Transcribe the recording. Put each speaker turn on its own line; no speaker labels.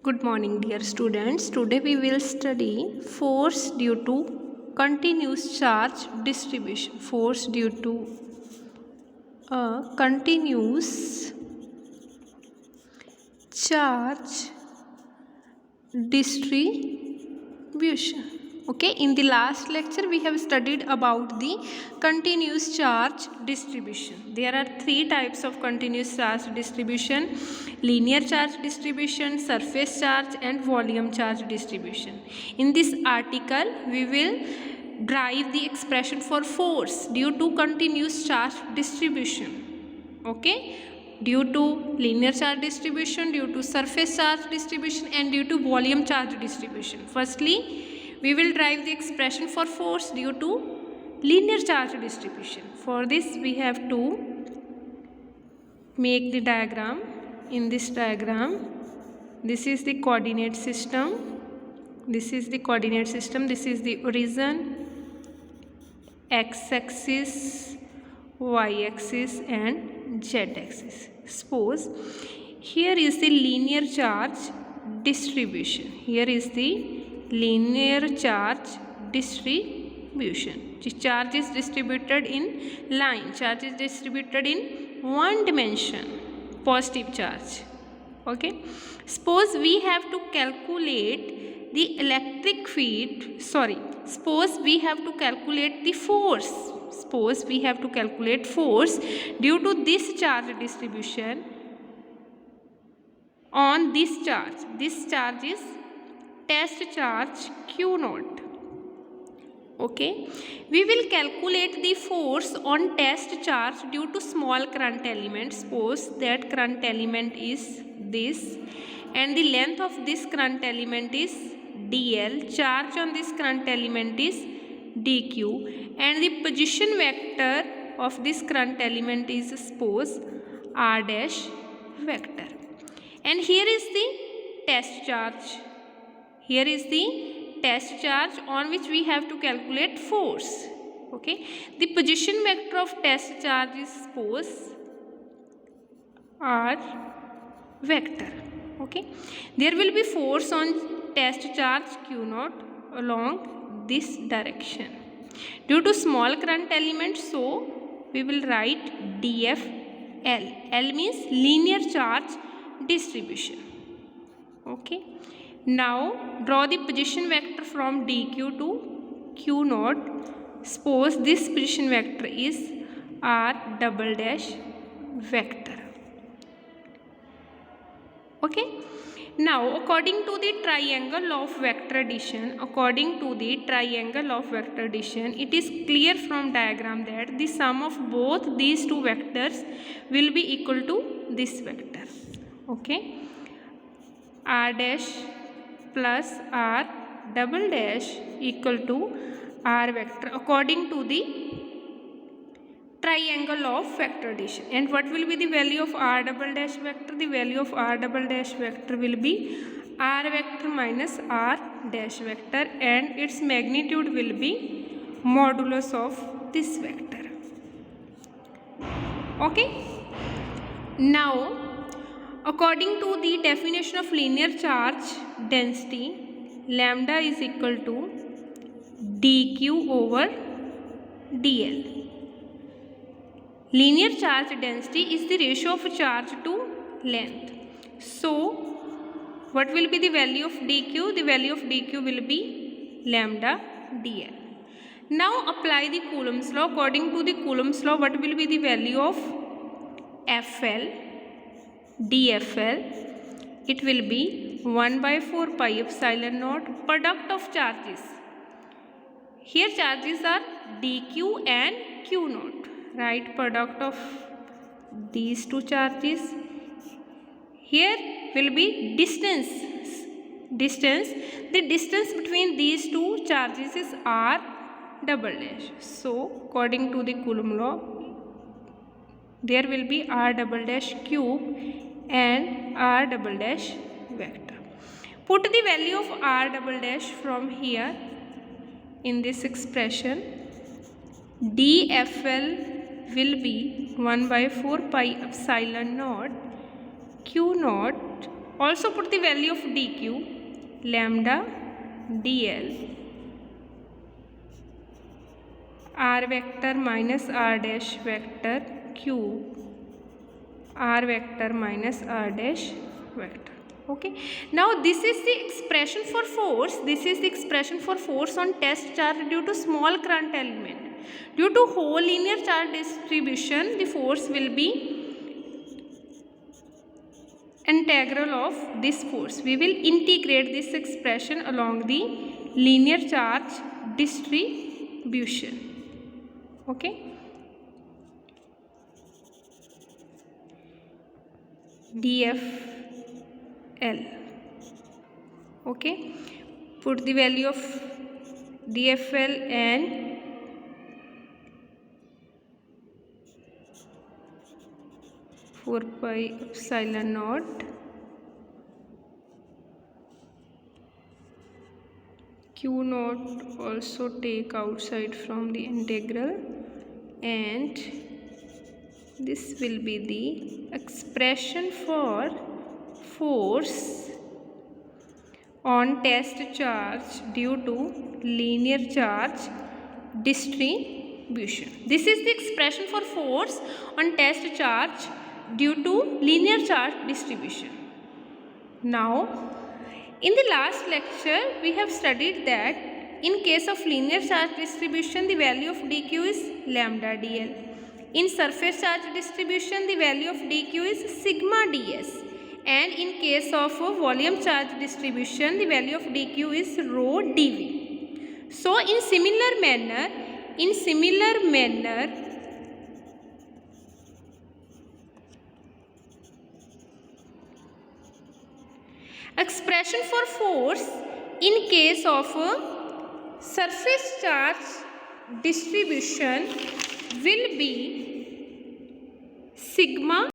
Good morning, dear students. Today we will study force due to continuous charge distribution. Force due to a continuous charge distribution. Okay, in the last lecture we have studied about the continuous charge distribution. There are three types of continuous charge distribution: linear charge distribution, surface charge, and volume charge distribution. In this article we will derive the expression for force due to continuous charge distribution. Okay, due to linear charge distribution, due to surface charge distribution, and due to volume charge distribution. Firstly, we will derive the expression for force due to linear charge distribution. For this we have to make the diagram. In this diagram, this is the coordinate system, this is the coordinate system, this is the origin, x-axis, y-axis, and z-axis. Suppose here is the linear charge distribution. Here is the linear charge distribution. The charge is distributed in line. Charge is distributed in one dimension. Positive charge. Okay. Suppose we have to calculate the electric field. Suppose we have to calculate the force. Suppose we have to calculate force due to this charge distribution on this charge. This charge is test charge Q naught. Okay, we will calculate the force on test charge due to small current element. Suppose that current element is this, and the length of this current element is dl. Charge on this current element is dq, and the position vector of this current element is, suppose, r dash vector. And here is the test charge. Here is the test charge on which we have to calculate force. Okay, the position vector of test charge is, suppose, r vector. Okay, there will be force on test charge Q naught along this direction due to small current element, so we will write dfl. L means linear charge distribution. Okay, now draw the position vector from dq to q naught. Suppose this position vector is r double dash vector. Okay, now according to the triangle of vector addition, it is clear from diagram that the sum of both these two vectors will be equal to this vector. Okay, r dash plus r double dash equal to r vector according to the triangle of vector addition. And what will be the value of r double dash vector? The value of r double dash vector will be r vector minus r dash vector, and its magnitude will be modulus of this vector. Okay, now according to the definition of linear charge density, lambda is equal to dq over dl. Linear charge density is the ratio of charge to length. So, what will be the value of dq? The value of dq will be lambda dl. Now, apply the Coulomb's law. According to the Coulomb's law, what will be the value of FL, dFL? It will be 1 by 4 pi epsilon naught product of charges. Here charges are dq and q naught. Right, product of these two charges. Here will be distance. The distance between these two charges is r double dash. So according to the Coulomb law, there will be r double dash cube and r double dash vector. Put the value of r double dash from here in this expression. dFL will be 1 by 4 pi epsilon naught q naught Also put the value of dq, lambda dl r vector minus r dash vector cube r vector minus r dash vector. Okay, now this is the expression for force. This is the expression for force on test charge due to small current element. Due to whole linear charge distribution, the force will be integral of this force. We will integrate this expression along the linear charge distribution. Okay, dfl. Okay, put the value of dfl and four pi epsilon naught q naught, also take outside from the integral, and this will be the expression for force on test charge due to linear charge distribution. This is the expression for force on test charge due to linear charge distribution. Now, in the last lecture, we have studied that in case of linear charge distribution, the value of dq is lambda dl. In surface charge distribution, the value of dq is sigma ds. And in case of volume charge distribution, the value of dq is rho dv. So, in similar manner, expression for force in case of surface charge distribution will be sigma